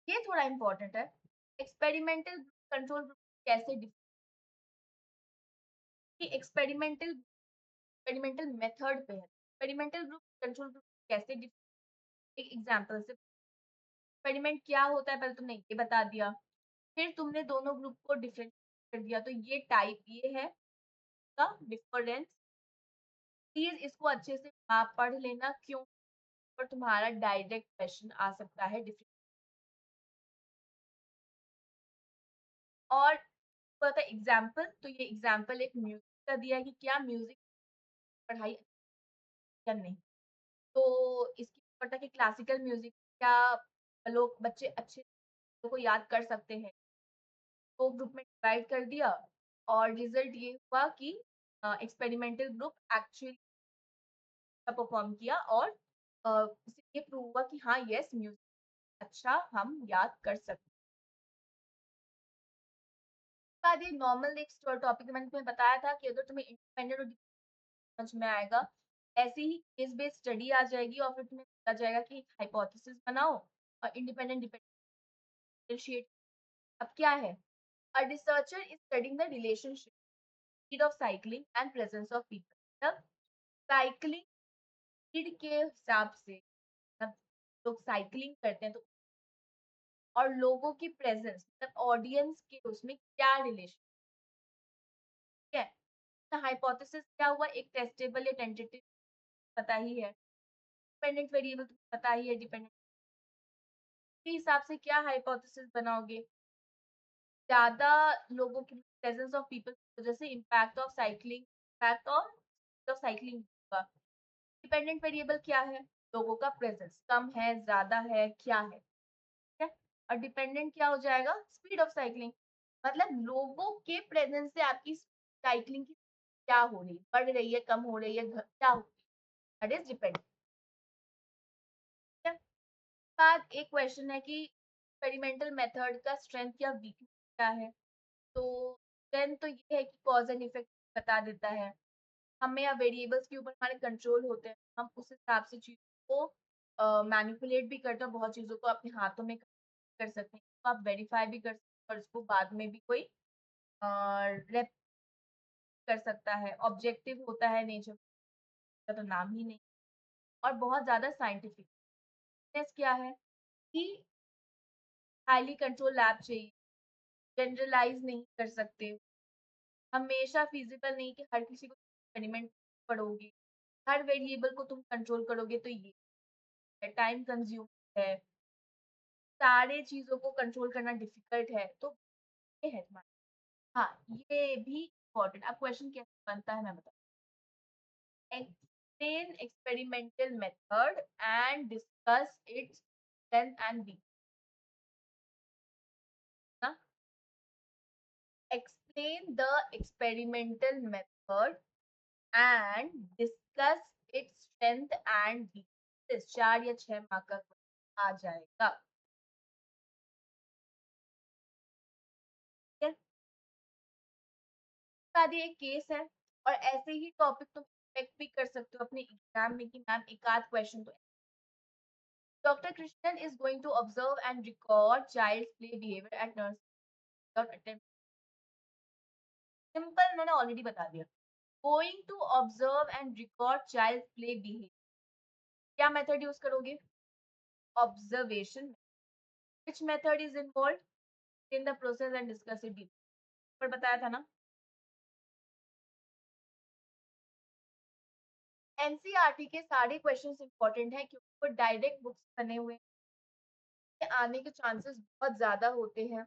ये थोड़ा इम्पोर्टेंट है। एक्सपेरिमेंटल कंट्रोल ग्रुप कैसे कि एक्सपेरिमेंटल मेथड पे है। एक्सपेरिमेंटल ग्रुप कंट्रोल ग्रुप कैसे एक एग्जांपल से एक्सपेरिमेंट क्या होता है पहले तुमने ये बता दिया। फिर तुमने दोनों ग्रुप को डिफरेंट कर दिया तो ये टाइप ये है का डिफरेंस। प्लीज इसको अच्छे से आप पढ़ लेना क्यों पर तुम्हारा डायरेक्ट क्वेश्चन आ सकता है डिफरेंट और पता एग्जाम्पल तो ये एग्जाम्पल एक म्यूजिक का दिया है कि क्या म्यूजिक पढ़ाई या नहीं। तो इसकी पता कि क्लासिकल म्यूजिक क्या लोग बच्चे अच्छे को याद कर सकते हैं। तो ग्रुप में डिवाइड कर दिया और रिजल्ट ये हुआ कि एक्सपेरिमेंटल ग्रुप एक्चुअली परफॉर्म किया और इससे ये प्रूव हुआ कि हाँ यस म्यूजिक अच्छा हम याद कर सकते हैं। बाद ये नॉर्मल एक टॉपिक मैंने तुम्हें बताया था कि अगर तुम्हें इंडिपेंडेंट और समझ में आएगा ऐसे ही केस बेस्ड स्टडी आ जाएगी और फिर तुम्हें पता जाएगा कि हाइपोथेसिस बनाओ और इंडिपेंडेंट डिफरेंशिएट। अब क्या है a researcher is studying the relationship speed of cycling and presence of people. मतलब साइक्लिंग स्पीड के हिसाब से मतलब लोग साइक्लिंग करते हैं तो और लोगों की प्रेजेंस मतलब ऑडियंस के उसमें क्या रिलेशन है। हाइपोथेसिस क्या हुआ एक टेस्टेबल या टेंटेटिव पता ही है डिपेंडेंट वेरिएबल पता ही है डिपेंडेंट के हिसाब से क्या हाइपोथेसिस बनाओगे ज्यादा लोगों की प्रेजेंस ऑफ पीपल की वजह से इम्पैक्ट ऑफ साइक्लिंग होगा। डिपेंडेंट वेरिएबल क्या है लोगों का प्रेजेंस कम है ज्यादा है क्या है ठीक है और डिपेंडेंट क्या हो जाएगा स्पीड ऑफ साइक्लिंग मतलब लोगों के प्रेजेंस से आपकी साइक्लिंग की क्या हो रही है बढ़ रही है कम हो रही है क्या हो रही है दैट इज डिपेंडेंट। बाद एक क्वेश्चन है कि एक्सपेरिमेंटल मेथड का स्ट्रेंथ या वीकनेस क्या है। तो स्ट्रेंथ तो ये है कि कॉज एंड इफेक्ट बता देता है हमें या वेरिएबल्स के ऊपर हमारे कंट्रोल होते हैं हम उस हिसाब से चीज़ों को मैनिपुलेट भी करते हैं बहुत चीज़ों को अपने हाथों में कर सकते हैं तो आप वेरीफाई भी कर सकते हैं और उसको बाद में भी कोई रेप कर सकता है ऑब्जेक्टिव होता है नेचर का तो नाम ही नहीं और बहुत ज़्यादा साइंटिफिक क्या है कि हाईली कंट्रोल लैब चाहिए जनरलाइज नहीं कर सकते हमेशा फिजिबल नहीं कि हर किसी को एक्सपेरिमेंट पढ़ोगे हर वेरिएबल को तुम कंट्रोल करोगे तो ये टाइम कंज्यूम है सारे चीजों को कंट्रोल करना डिफिकल्ट है तो ये है तुम्हारा हाँ ये भी इम्पोर्टेंट अब क्वेश्चन कैसे बनता है मैं बताऊँ explain experimental method and discuss its strength and weak ना explain the experimental method and discuss its strength and weaknesses 4 या 6 मार्क का question आ जाएगा ठीक है शादी एक केस है और ऐसे ही टॉपिक तुम एक्सपेक्ट भी कर सकते हो अपने एग्जाम में कि मैम एक आध क्वेश्चन तो doctor Krishnan is going to observe and record child play behaviour at nurse simple मैंने ऑलरेडी बता दिया going to observe and record child play behaviour क्या मेथड यूज करोगे observation which method is involved in the process and discuss it deeply पर बताया था ना NCERT के सारे क्वेश्चंस इंपॉर्टेंट हैं क्योंकि वो डायरेक्ट बुक्स बने हुए हैं आने के चांसेस बहुत ज्यादा होते हैं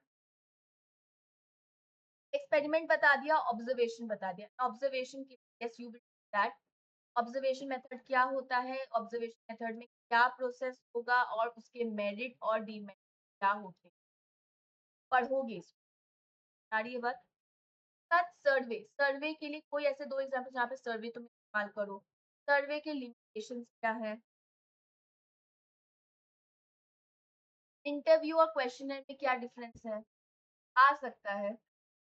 एक्सपेरिमेंट बता दिया, ऑब्जर्वेशन बता दिया। ऑब्जर्वेशन की yes you will that observation method क्या होता है, ऑब्जर्वेशन मेथड में क्या प्रोसेस होगा और उसके मेरिट और डीमेरिट क्या होते हैं, पढ़ोगे इसको। आ रही है बात? साथ सर्वे, सर्वे के लिए कोई ऐसे 2 एग्ज़ाम्पल जहाँ पे सर्वे तुम इस्तेमाल करो। सर्वे के लिमिटेशंस क्या है? इंटरव्यू और क्वेश्चनर में क्या डिफरेंस है? आ सकता है,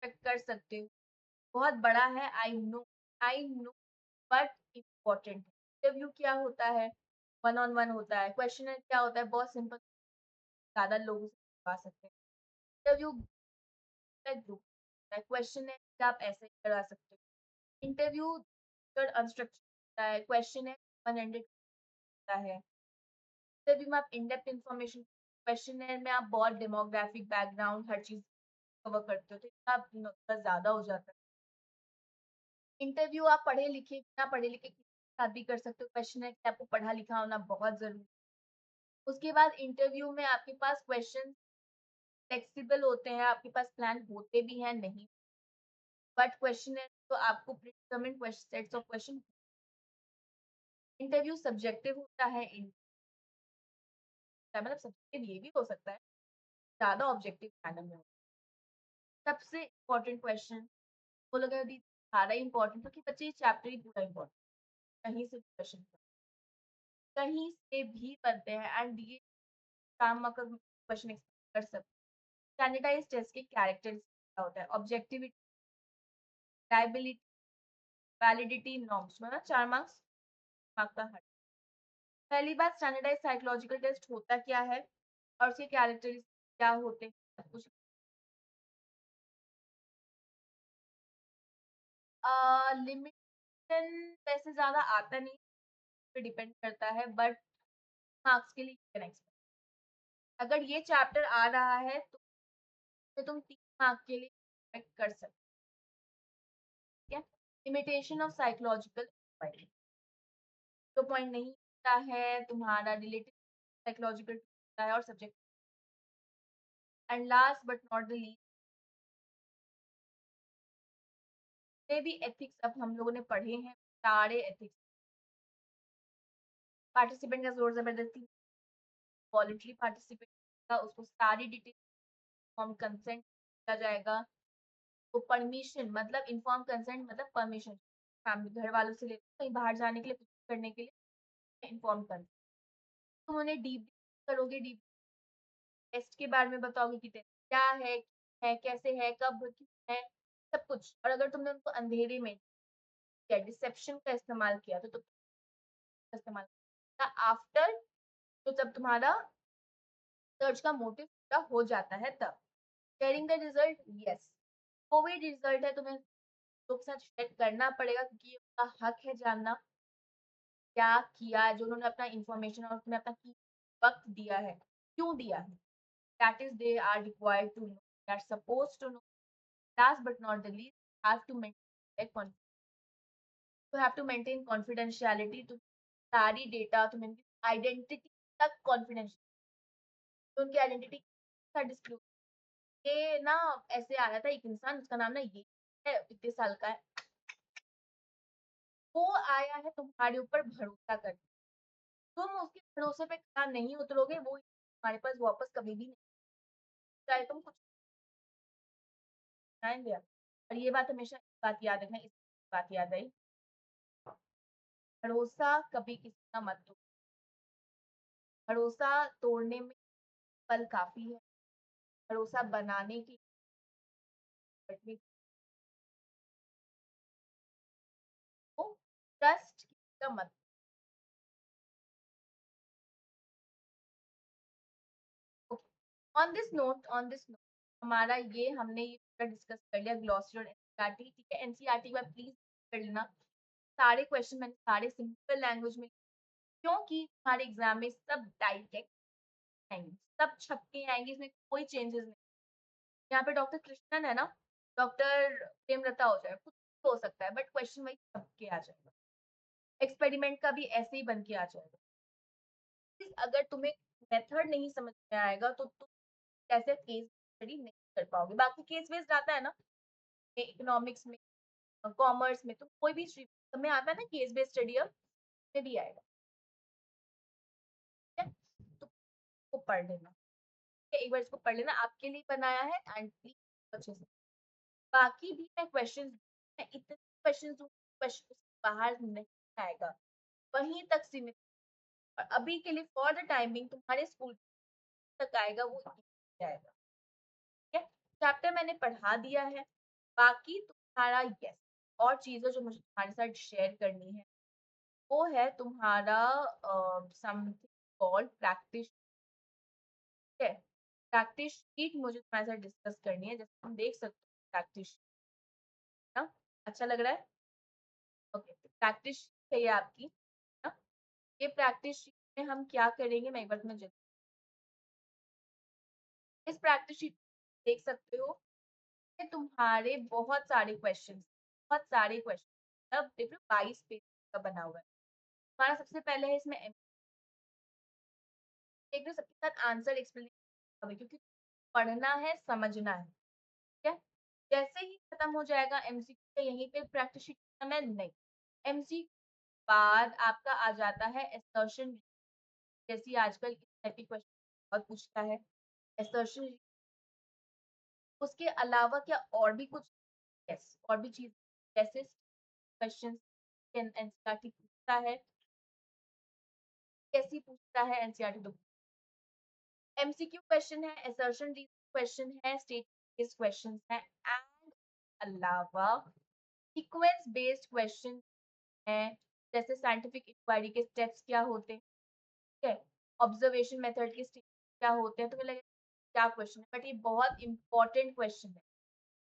चेक कर सकते हो। बहुत बड़ा है, आई नो बट इम्पोर्टेंट है। इंटरव्यू क्या होता है? वन ऑन वन होता है। क्वेश्चनर क्या होता है? बहुत सिंपल, ज़्यादा लोगों से करवा सकते हैं। इंटरव्यू का ग्रुप होता है, क्वेश्चनर भी आप ऐसे ही करवा सकते हो। इंटरव्यू अनस्ट्रक्चर्ड होता है, क्वेश्चनर ओपन एंडेड होता है। इंटरव्यू में आप इन डेप्थ इन्फॉर्मेशन, क्वेश्चनर में आप बहुत डेमोग्राफिक बैकग्राउंड हर चीज़ कवर करते हो, तो इतना थोड़ा ज़्यादा हो जाता है। इंटरव्यू आप पढ़े लिखे, बिना पढ़े लिखे किसी के साथ भी कर सकते हो, क्वेश्चनर कि आपको पढ़ा लिखा होना बहुत ज़रूरी है। उसके बाद इंटरव्यू में आपके पास क्वेश्चन फ्लेक्सिबल होते हैं, आपके पास प्लान होते भी हैं, नहीं, बट क्वेश्चनर तो आपको predetermined sets of question. Interview subjective होता है, मतलब सब्जेक्टिव ये भी हो सकता है, ज़्यादा ऑब्जेक्टिव मैनर में। सबसे इम्पोर्टेंट क्वेश्चन वो लोग अभी सारा इम्पोर्टेंट था कि बच्चे ये चैप्टर ही पूरा इम्पोर्टेंट, कहीं से भी क्वेश्चन कहीं से भी बनते हैं एंड ये काम अगर क्वेश्चन एक्सपेक्ट कर सकते। स्टैंडर्डाइज्ड टेस्ट के कैरेक्टरिस्टिक्स क्या होता है? ऑब्जेक्टिविटी, लायबिलिटी, वैलिडिटी, नॉर्म्स, मतलब 4 मार्क्स, मार्क का हर। पहली बात, स्टैंडर्डाइज्ड साइकोलॉजिकल टेस्ट होता क्या है और उसके कैरेक्टरिस्टिक्स क्या होते हैं, सब कुछ। लिमिटेशन वैसे ज़्यादा आता नहीं, पे डिपेंड करता है, बट मार्क्स के लिए यू कैन एक्सपेक्ट। अगर ये चैप्टर आ रहा है तो तुम 3 मार्क के लिए एक्सपेक्ट कर सकते हो। लिमिटेशन ऑफ साइकोलॉजिकल प्रोफाइलिंग, जो पॉइंट नहीं होता है तुम्हारा रिलेटिव साइकोलॉजिकल होता है और subject. And last but not the least, ये भी एथिक्स अब हम लोगों ने पढ़े हैं, सारे एथिक्स। पार्टिसिपेंट का जोर जबरदस्ती, वॉलंटरी पार्टिसिपेट का, उसको सारी डिटेल फॉर्म कंसेंट किया जाएगा। तो परमिशन मतलब इन्फॉर्म कंसेंट मतलब परमिशन, फैमिली घर वालों से लेकर कहीं बाहर जाने के लिए, कुछ करने के लिए इन्फॉर्म कर। तुम उन्हें डीप करोगे, डीप टेस्ट के बारे में बताओगे कि टेस्ट क्या है कैसे है, कब क्यों है, सब कुछ। और अगर तुमने उनको अंधेरे में या डिसेप्शन का इस्तेमाल किया तो तुम इस्तेमाल आफ्टर, तो जब तुम्हारा सर्च का मोटिव पूरा हो जाता है तब। Sharing the result, yes, Covid result है, तुम्हें लोगों के साथ शेयर करना पड़ेगा क्योंकि ये उनका हक है जानना क्या किया है, जो उन्होंने अपना इंफॉर्मेशन और उसमें अपना वक्त दिया है, क्यों दिया है। That is they are required to know, they are supposed to know. Last but not the least, have to maintain, you have to maintain confidentiality. तो सारी डेटा तुम्हें आइडेंटिटी तक कॉन्फिडेंशियल, तो उनकी आइडेंटिटी का डिस्क्लोज। ये ना ऐसे आ रहा था एक इंसान, उसका नाम ना ये है, इतने साल का है, वो आया है तुम्हारे ऊपर भरोसा कर, तुम उसके भरोसे पे खरा नहीं उतरोगे, वो तुम्हारे पास वापस कभी भी नहीं, चाहे तुम कुछ आएंगे। और ये बात हमेशा बात याद रखना, इस बात याद आई, भरोसा कभी किसी का मत तोड़ो। भरोसा तोड़ने में पल काफी है, भरोसा बनाने की तो ट्रस्ट किसी का मत। ऑन दिस नोट हमारा ये हमने ये पूरा डिस्कस कर लिया, ग्लॉसरी और एनसीईआरटी, ठीक है। एनसीईआरटी का प्लीज कर लेना, सारे क्वेश्चन मैंने सारे सिंपल लैंग्वेज में, क्योंकि हमारे एग्जाम में सब डायरेक्ट आएंगे, सब छप के आएंगे, इसमें कोई चेंजेस नहीं। यहाँ पे डॉक्टर कृष्णन है ना, डॉक्टर प्रेमलता हो जाए, कुछ भी हो सकता है, बट क्वेश्चन वाइज सबके आ जाएगा। एक्सपेरिमेंट का भी ऐसे ही बन के आ जाएगा। अगर तुम्हें मेथड नहीं समझ में आएगा तो तुम कैसे केस स्टडी नहीं कर पाओगे। बाकी केस बेस्ड आता है ना, में, इकोनॉमिक्स में, कॉमर्स में, तो कोई भी स्ट्रीम में आता है ना केस बेस्ड स्टडी, अब में भी आएगा। ठीक है, तो इसको पढ़ लेना। एक बार इसको पढ़ लेना, आपके लिए बनाया है एंड प्लीज अच्छे से। बाकी भी मैं क्वेश्चन, मैं इतने क्वेश्चन दूँ, क्वेश्चन बाहर नहीं आएगा, वहीं तक सीमित। और अभी के लिए फॉर द टाइमिंग तुम्हारे स्कूल तक आएगा, वो जाएगा। ठीक है, चैप्टर मैंने पढ़ा दिया है। बाकी तुम्हारा यस और चीजें जो मुझे तुम्हारे साथ शेयर करनी है, वो है तुम्हारा समथिंग कॉल्ड प्रैक्टिस। ठीक है, प्रैक्टिस शीट मुझे तुम्हारे साथ डिस्कस करनी है। जैसे तुम देख सकते हो प्रैक्टिस, ना अच्छा लग रहा है? ओके, प्रैक्टिस चाहिए आपकी, ना? ये प्रैक्टिस शीट में हम क्या करेंगे, मैं एक बार तुम्हें इस प्रैक्टिस शीट देख सकते हो कि तुम्हारे बहुत सारे क्वेश्चन, बहुत सारे क्वेश्चन, मतलब देख लो 22 पेज का बना हुआ है। हमारा सबसे पहले है इसमें देख लो, सबके साथ आंसर एक्सप्लेनेशन, क्योंकि पढ़ना है, समझना है। ठीक है, जैसे ही खत्म हो जाएगा एमसीक्यू, यहीं पे प्रैक्टिस शीट खत्म है? नहीं, एमसीक्यू बाद आपका आ जाता है असर्शन, जैसे आजकल इस टाइप के क्वेश्चन बहुत पूछता है असर्शन। उसके अलावा क्या और भी कुछ? यस, और भी चीज जैसे क्वेश्चन एनसीईआरटी पूछता है, कैसी पूछता है एनसीईआरटी, तो एमसीक्यू क्वेश्चन है, असर्शन क्वेश्चन है, स्टेटमेंट बेस्ड क्वेश्चन है, एंड अलावा सीक्वेंस बेस्ड क्वेश्चन है। जैसे साइंटिफिक इंक्वायरी के स्टेप्स क्या होते हैं, ठीक है, ऑब्जर्वेशन मेथड के स्टेप्स क्या होते हैं, तो मुझे लगे क्या क्वेश्चन है, बट ये बहुत इंपॉर्टेंट क्वेश्चन है।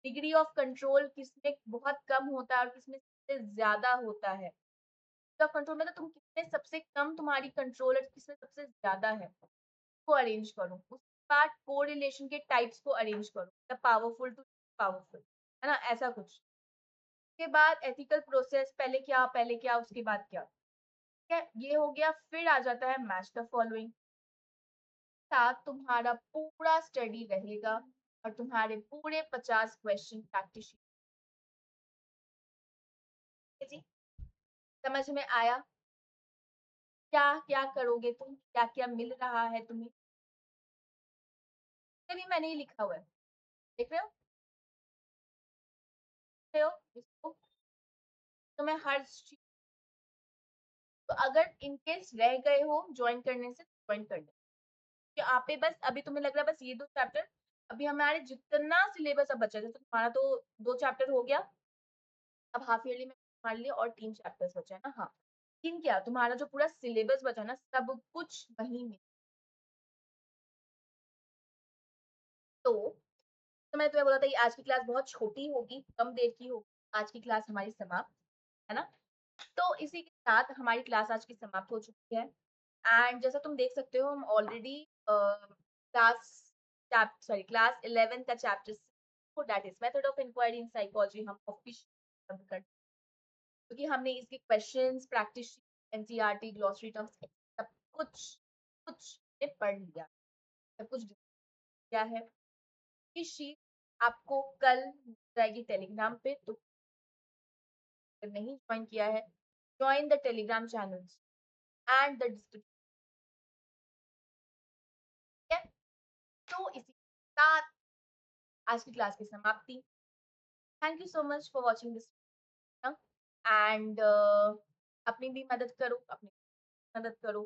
डिग्री ऑफ कंट्रोल किसमें बहुत कम होता है और किसमें सबसे ज्यादा होता है? डिग्री ऑफ कंट्रोल मतलब तुम किसमें सबसे कम, तुम्हारी कंट्रोल है किसमें सबसे ज्यादा है, को अरेंज करो। उसके बाद कोरिलेशन के टाइप्स को अरेंज करो, द पावरफुल टू पावरफुल, है ना, ऐसा कुछ। उसके बाद एथिकल प्रोसेस, पहले क्या, पहले क्या, उसके बाद क्या। ठीक है, ये हो गया। फिर आ जाता है मैच द फॉलोइंग, साथ तुम्हारा पूरा स्टडी रहेगा और तुम्हारे पूरे 50 क्वेश्चन प्रैक्टिस जी। समझ में आया? क्या क्या करोगे तुम, क्या क्या मिल रहा है तुम्हें, भी मैंने ही लिखा हुआ है, देख रहे हो? देख रहे हो इसको? तो मैं हर चीज, तो अगर इनकेस रह गए हो ज्वाइन करने से, ज्वाइन कर लो। आप पे बस अभी तुम्हें लग रहा है बस ये 2 चैप्टर, अभी हमारे जितना सिलेबस अब बचा है, जैसे तुम्हारा तो 2 चैप्टर हो गया, अब हाफ ईयरली में तुम्हारे लिए और 3 चैप्टर्स बचा है ना। हाँ, 3 क्या, तुम्हारा जो पूरा सिलेबस बचा ना, सब कुछ वहीं में। तो मैं तुम्हें बोला था कि आज की क्लास बहुत छोटी होगी, कम देर की होगी, आज की क्लास हमारी समाप्त, है ना? तो इसी के साथ हमारी क्लास आज की समाप्त हो चुकी है। एंड जैसा तुम देख सकते हो, हम ऑलरेडी क्लास सॉरी क्लास 11 का chapter that is method of inquiry in psychology हम ऑफिशियल कर, क्योंकि हमने इसके questions, practice, NCERT, glossary terms, सब कुछ कुछ ने पढ़ लिया, सब कुछ किया है। ये शीट आपको कल मिल जाएगी टेलीग्राम पे, तो अगर नहीं ज्वाइन किया है, join the Telegram channels and the description. तो इसी के साथ आज की क्लास की समाप्ति। Thank you so much for watching this and अपनी भी मदद करो, अपनी मदद करो।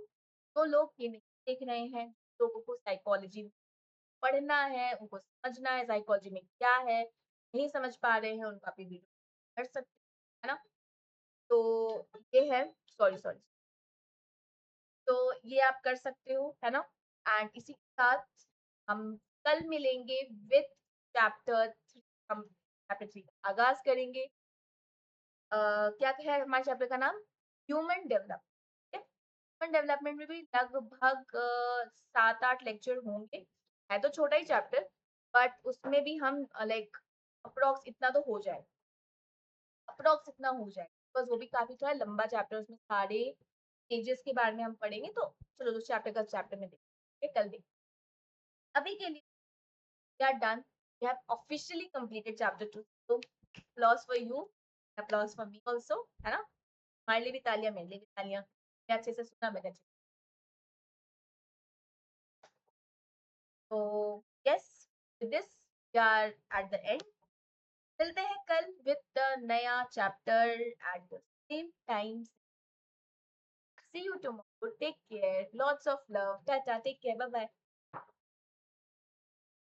जो लोग ये नहीं देख रहे हैं, लोगों को साइकोलॉजी पढ़ना है, उनको समझना है साइकोलॉजी में क्या है, नहीं समझ पा रहे हैं, उनको आप ये वीडियो कर सकते हैं, है ना? तो ये है, सॉरी सॉरी, तो ये आप कर सकते हो, है ना? एंड इसी के साथ हम कल मिलेंगे विथ चैप्टर 3, हम चैप्टर 3 का आगाज करेंगे। क्या है हमारे चैप्टर का नाम? Human development. ह्यूमन डेवलपमेंट में भी लगभग 7-8 लेक्चर होंगे, है तो छोटा ही चैप्टर, बट उसमें भी हम लाइक अप्रोक्स इतना तो हो जाए, अप्रोक्स इतना हो जाए, बिकॉज वो भी काफी थोड़ा लंबा चैप्टर, उसमें सारे स्टेजेस के बारे में हम पढ़ेंगे। तो चलो जो चैप्टर का चैप्टर में देखेंगे, कल देखेंगे। अभी के लिए we are done, we have officially completed chapter 2। Applause for you, applause for me also, है ना? हमारे लिए भी तालियां, मेरे लिए भी तालियां। ये अच्छे से सुना मैंने अच्छे। तो yes, with this we are at the end. मिलते हैं कल विद द नया chapter at the same time. See you tomorrow. Take care. Lots of love. Tata. Take care. Bye bye.